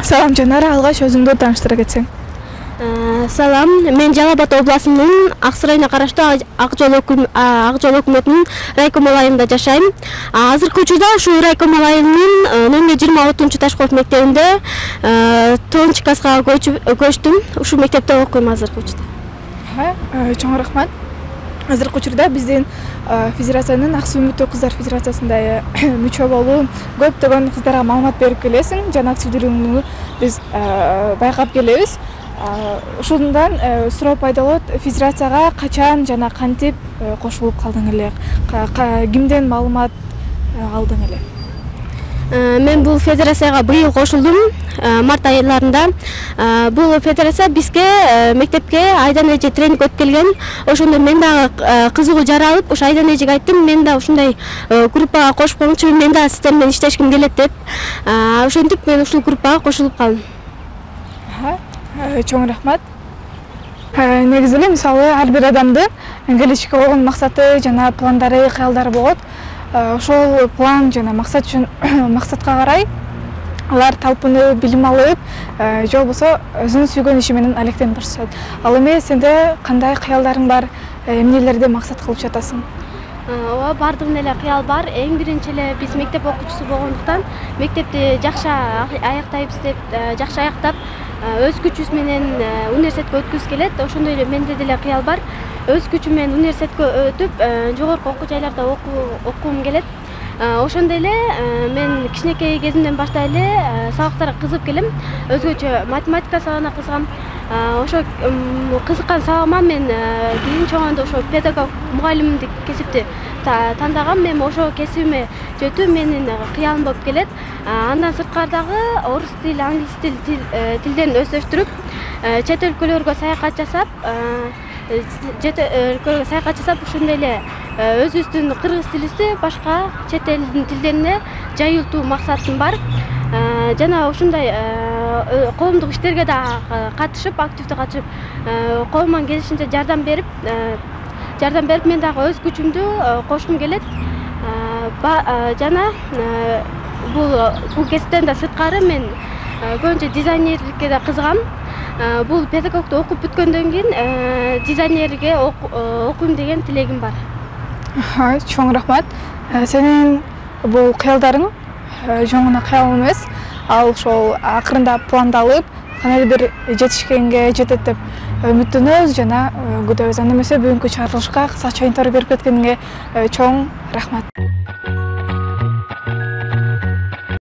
Салам Жанара, алгач өзүңдү тааныштыра кетсең. Салам, мен Жалал Абад областынын Аксы районуна караштуу Ак Жол өкмөтүнүн райком алайында жашайм. Азыркы учурда ушул райком алайынын номер 26 Ташкент мектебинде 9 класска көчтүм. Ушул мектепте окуйм азыркы учурда. Чоң рахмат. Азыркы учурда биздин федерациянын Аксы Үмүттүү кыздар федерациясында мүчө болуп, көптөгөн кыздарга маалымат берип келесиң. Жана активдүүлүгүңдү биз байкап келебиз. Ушундан суроо пайда болот, федерацияга качан жана кантип кошулуп калдың эле? Кимден маалымат алдың эле? Мен бул федерацияга быйыл кошулдум, март айларында. Бул федерация бизге мектепке айдан эже тренинг өтүп келген. Ошондо мен дагы кызыгуу жаралып, ошо айдан эжеге айттым, мен да ушундай группага кошуп коңчу, мен да сиздер менен иштешким келет деп. Ошентип мен ушул группага кошулуп калдым. Чоң рахмат. Негизи эле мисалы ар бир адамдын келечекке болгон максаты жана пландары, кыялдары болот. Ошол план жана максат үчүн максатка карай алар талпынып, билим алып, же болбосо өзүнүн сүйгөн иши менен алектенип башташат. Ал эми сенде кандай кыялдарың бар, эмнелерди максат кылып жатасың? Ооба, бардыгында эле кыял бар. Эң биринчи эле биз мектеп окуучусу болгондуктан мектепти жакшы аяктайбыз деп, жакшы аяктап, өз күчүбүз менен университетке өткүбүз келет. Ошондой эле менде деле кыял бар. Өз күчүм менен университетке өтүп, жогорку окуу жайларда окугум келет. Ошондой эле мен кичинекей кезимден баштап эле сабактарга кызыгып келем. Өзгөчө математика сабагына кызыгам. Ошо кызыккан сабагыма мен кийин чоңоюнда ошо педагог, мугалимдик кесипти тандагам. Мен ошо кесибиме жетүү менин кыялым болуп келет. Андан сырткары дагы орус тил, англис тилдерин өздөштүрүп, чет өлкөлөргө саякат жасап, ошондой эле өзүбүздүн кыргыз тилибизди башка чет элдин тилдерине жайылтуу максатым бар. Жана ушундай коомдук иштерге да катышып, активдүү катышып, колуман келишинче жардам берип мен дагы өз күчүмдү кошкум келет. Жана бул кесиптен да сырткары мен көбүнчө дизайнерликке да кызыгам. Бул педагогду окуп бүткөндөн кийин дизайнерге окуйм деген тилегим бар. Чоң рахмат. Сенин бул кыялдарың жоң гана кыял эмес, ал ошол акырында пландалып, кандайдыр бир жетишкенге жетет деп үмүттөнөбүз жана күтөбүз. Анда эмесе бүгүнкү чыгарылышка кыскача интервью берип кеткениңе чоң рахмат.